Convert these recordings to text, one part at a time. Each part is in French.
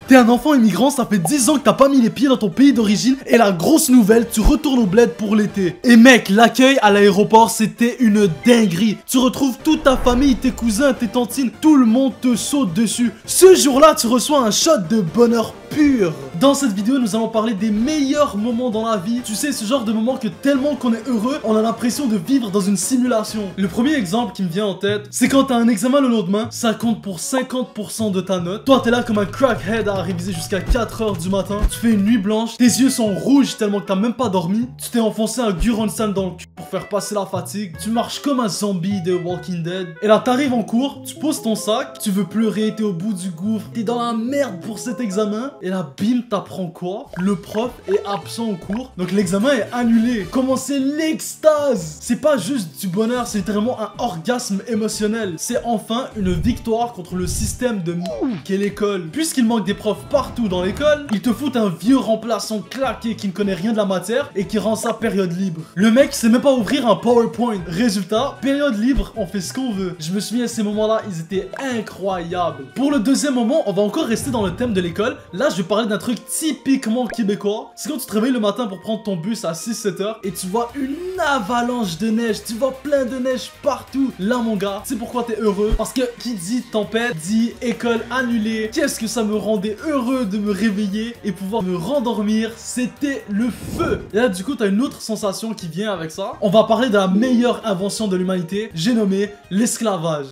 T'es un enfant immigrant, ça fait 10 ans que t'as pas mis les pieds dans ton pays d'origine et la grosse nouvelle, tu retournes au bled pour l'été. Et mec, l'accueil à l'aéroport, c'était une dinguerie. Tu retrouves toute ta famille, tes cousins, tes tantines, tout le monde te saute dessus. Ce jour-là, tu reçois un shot de bonheur pur. Dans cette vidéo, nous allons parler des meilleurs moments dans la vie. Tu sais, ce genre de moment que tellement qu'on est heureux, on a l'impression de vivre dans une simulation. Le premier exemple qui me vient en tête, c'est quand t'as un examen le lendemain, ça compte pour 50% de ta note. Toi, t'es là comme un crackhead à réviser jusqu'à 4 h du matin. Tu fais une nuit blanche, tes yeux sont rouges tellement que t'as même pas dormi. Tu t'es enfoncé un Guronsan dans le cul pour faire passer la fatigue. Tu marches comme un zombie de Walking Dead. Et là, t'arrives en cours, tu poses ton sac, tu veux pleurer, t'es au bout du gouffre, t'es dans la merde pour cet examen. Et là, bim, t'apprends quoi? Le prof est absent au cours, donc l'examen est annulé. Comment c'est l'extase? C'est pas juste du bonheur, c'est littéralement un orgasme émotionnel. C'est enfin une victoire contre le système de qu'est l'école. Puisqu'il manque des profs partout dans l'école, ils te foutent un vieux remplaçant claqué qui ne connaît rien de la matière et qui rend sa période libre. Le mec sait même pas ouvrir un PowerPoint. Résultat, période libre, on fait ce qu'on veut. Je me souviens à ces moments-là, ils étaient incroyables. Pour le deuxième moment, on va encore rester dans le thème de l'école. Là, je vais parler d'un truc typiquement québécois. C'est quand tu te réveilles le matin pour prendre ton bus à 6-7 heures et tu vois une avalanche de neige. Tu vois plein de neige partout. Là, mon gars, tu sais pourquoi t'es heureux? Parce que qui dit tempête dit école annulée. Qu'est-ce que ça me rendait heureux de me réveiller et pouvoir me rendormir? C'était le feu. Et là, du coup, t'as une autre sensation qui vient avec ça. On va parler de la meilleure invention de l'humanité. J'ai nommé l'esclavage.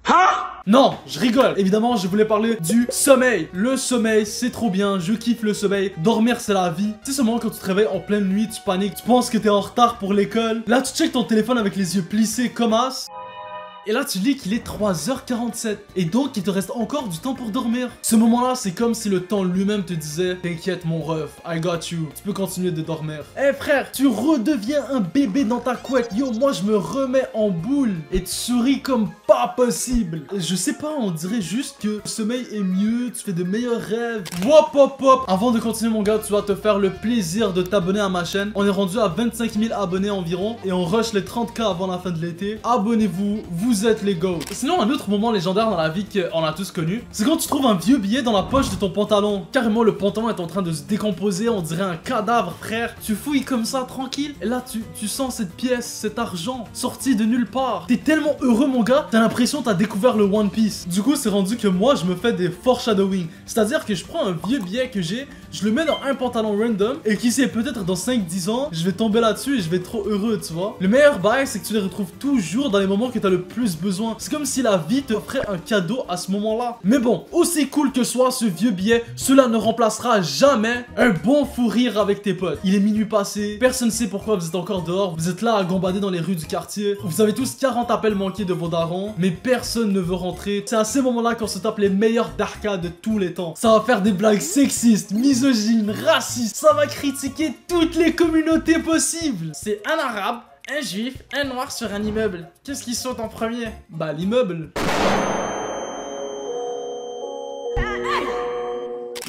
Non, je rigole. Évidemment, je voulais parler du sommeil. Le sommeil, c'est trop bien. Je kiffe le sommeil. Dormir, c'est la vie. Tu sais, ce moment quand tu te réveilles en pleine nuit, tu paniques, tu penses que t'es en retard pour l'école. Là, tu checkes ton téléphone avec les yeux plissés comme as. Et là, tu lis qu'il est 3h47. Et donc, il te reste encore du temps pour dormir. Ce moment-là, c'est comme si le temps lui-même te disait: t'inquiète, mon ref, I got you. Tu peux continuer de dormir. Eh frère, tu redeviens un bébé dans ta couette. Yo, moi, je me remets en boule. Et tu souris comme pas possible. Je sais pas, on dirait juste que le sommeil est mieux. Tu fais de meilleurs rêves. Wop, wop, wop. Avant de continuer, mon gars, tu vas te faire le plaisir de t'abonner à ma chaîne. On est rendu à 25 000 abonnés environ. Et on rush les 30K avant la fin de l'été. Abonnez-vous. Vous êtes les go. Sinon, un autre moment légendaire dans la vie qu'on a tous connu, c'est quand tu trouves un vieux billet dans la poche de ton pantalon. Carrément, le pantalon est en train de se décomposer, on dirait un cadavre, frère. Tu fouilles comme ça, tranquille, et là, tu sens cette pièce, cet argent, sorti de nulle part. T'es tellement heureux, mon gars, t'as l'impression que t'as découvert le One Piece. Du coup, c'est rendu que moi, je me fais des foreshadowing. C'est-à-dire que je prends un vieux billet que j'ai, je le mets dans un pantalon random, et qui sait, peut-être dans 5-10 ans, je vais tomber là-dessus et je vais être trop heureux, tu vois. Le meilleur bail, c'est que tu les retrouves toujours dans les moments que t'as le plus besoin. C'est comme si la vie te ferait un cadeau à ce moment-là. Mais bon, aussi cool que soit ce vieux billet, cela ne remplacera jamais un bon fou rire avec tes potes. Il est minuit passé, personne ne sait pourquoi vous êtes encore dehors, vous êtes là à gambader dans les rues du quartier, vous avez tous 40 appels manqués de vos darons, mais personne ne veut rentrer. C'est à ces moments-là qu'on se tape les meilleurs d'arcade de tous les temps. Ça va faire des blagues sexistes, misogynes, racistes, ça va critiquer toutes les communautés possibles. C'est un arabe, un juif, un noir sur un immeuble. Qu'est-ce qui saute en premier? Bah l'immeuble.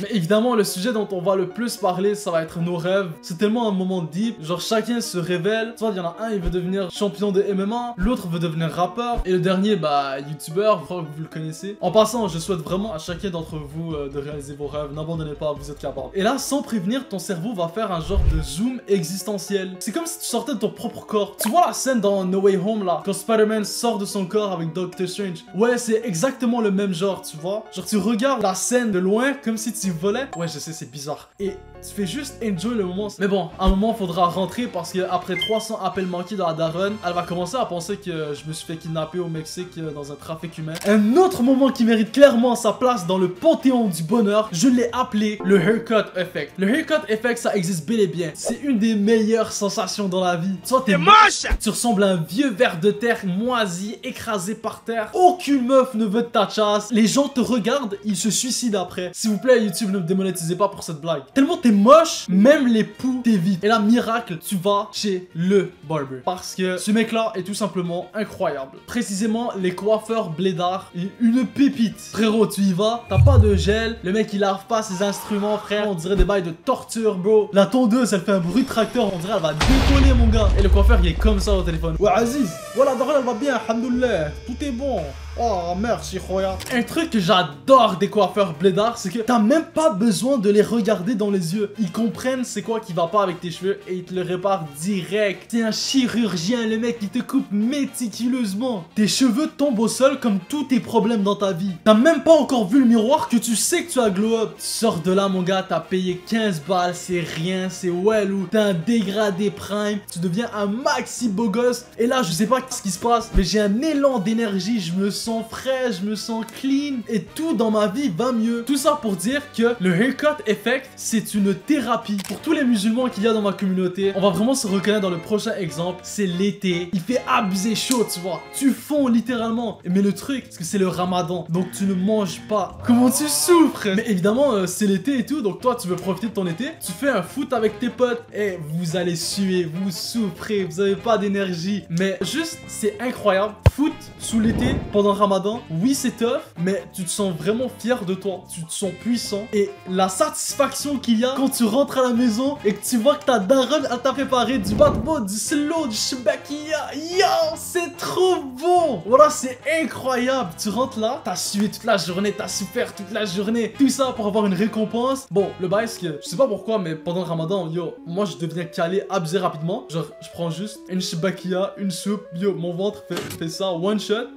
Mais évidemment, le sujet dont on va le plus parler, ça va être nos rêves. C'est tellement un moment deep. Genre, chacun se révèle. Soit il y en a un, il veut devenir champion de MMA. L'autre veut devenir rappeur. Et le dernier, bah, youtubeur. Je crois que vous le connaissez. En passant, je souhaite vraiment à chacun d'entre vous de réaliser vos rêves. N'abandonnez pas, vous êtes capables. Et là, sans prévenir, ton cerveau va faire un genre de zoom existentiel. C'est comme si tu sortais de ton propre corps. Tu vois la scène dans No Way Home, là, quand Spider-Man sort de son corps avec Doctor Strange? Ouais, c'est exactement le même genre, tu vois. Genre, tu regardes la scène de loin comme si tu volais. Ouais, je sais, c'est bizarre. Et tu fais juste enjoy le moment. Mais bon, à un moment, faudra rentrer parce que après 300 appels manqués dans la daronne, elle va commencer à penser que je me suis fait kidnapper au Mexique dans un trafic humain. Un autre moment qui mérite clairement sa place dans le panthéon du bonheur, je l'ai appelé le haircut effect. Le haircut effect, ça existe bel et bien. C'est une des meilleures sensations dans la vie. Soit t'es moche, tu ressembles à un vieux ver de terre moisi, écrasé par terre. Aucune meuf ne veut de ta chasse. Les gens te regardent, ils se suicident après. S'il vous plaît, YouTube, ne me démonétisez pas pour cette blague. Tellement t'es moche, même les poux t'évitent. Et là, miracle, tu vas chez le barber. Parce que ce mec-là est tout simplement incroyable. Précisément, les coiffeurs blédards, une pépite. Frérot, tu y vas, t'as pas de gel, le mec il lave pas ses instruments, frère. On dirait des bails de torture, bro. La tondeuse, elle fait un bruit de tracteur, on dirait elle va décoller, mon gars. Et le coiffeur, il est comme ça au téléphone. Ouais, Aziz, voilà, Dorian, elle va bien, alhamdoulilah, tout est bon. Oh, merci, Khoya. Un truc que j'adore des coiffeurs blédards, c'est que t'as même pas besoin de les regarder dans les yeux. Ils comprennent c'est quoi qui va pas avec tes cheveux et ils te le réparent direct. T'es un chirurgien, le mec, il te coupe méticuleusement. Tes cheveux tombent au sol comme tous tes problèmes dans ta vie. T'as même pas encore vu le miroir que tu sais que tu as glow up. Tu sors de là, mon gars, t'as payé 15 balles, c'est rien, c'est well ou t'as un dégradé prime, tu deviens un maxi beau gosse. Et là, je sais pas ce qui se passe, mais j'ai un élan d'énergie, je me sens frais, je me sens clean et tout dans ma vie va mieux. Tout ça pour dire que le haircut effect, c'est une thérapie. Pour tous les musulmans qu'il y a dans ma communauté, on va vraiment se reconnaître dans le prochain exemple. C'est l'été, il fait abuser chaud, tu vois. Tu fonds littéralement. Mais le truc, c'est que c'est le ramadan, donc tu ne manges pas. Comment tu souffres? Mais évidemment, c'est l'été et tout, donc toi, tu veux profiter de ton été. Tu fais un foot avec tes potes et vous allez suer, vous souffrez, vous avez pas d'énergie. Mais juste, c'est incroyable. Foot sous l'été, pendant le ramadan, oui, c'est tough, mais tu te sens vraiment fier de toi. Tu te sens puissant. Et la satisfaction qu'il y a quand tu rentres à la maison et que tu vois que ta daronne t'a préparé du batbo, du slow, du shibakia. Yo, c'est trop bon. Voilà, c'est incroyable. Tu rentres là, t'as sué toute la journée, t'as souffert toute la journée. Tout ça pour avoir une récompense. Bon, le bail, c'est que je sais pas pourquoi, mais pendant le ramadan, yo, moi je deviens calé, abusé rapidement. Genre, je prends juste une shibakia, une soupe. Yo, mon ventre fait ça one shot.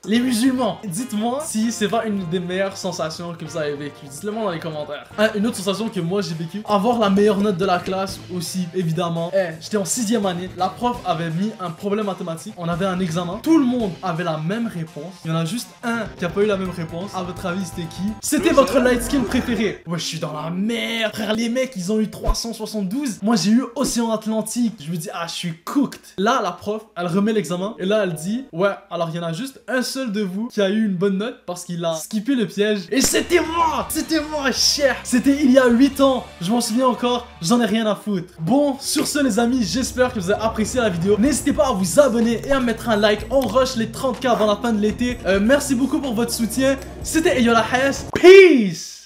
Les musulmans, dites-moi si c'est pas une des meilleures sensations que vous avez vécues. Dites-le moi dans les commentaires. Une autre sensation que moi j'ai vécue, avoir la meilleure note de la classe aussi, évidemment. J'étais en 6e année, la prof avait mis un problème mathématique. On avait un examen, tout le monde avait la même réponse. Il y en a juste un qui a pas eu la même réponse. À votre avis, c'était qui? C'était votre light skin préféré. Ouais, je suis dans la merde. Frère, les mecs, ils ont eu 372. Moi, j'ai eu Océan Atlantique. Je me dis, ah, je suis cooked. Là, la prof, elle remet l'examen et là, elle dit, ouais, alors il y en a juste un seul de vous qui a eu une bonne note parce qu'il a skippé le piège. Et c'était moi, cher. C'était il y a 8 ans. Je m'en souviens encore, j'en ai rien à foutre. Bon, sur ce, les amis, j'espère que vous avez apprécié la vidéo. N'hésitez pas à vous abonner et à mettre un like. On rush les 30K avant la fin de l'été. Merci beaucoup pour votre soutien. C'était Ayo la Hayes. Peace.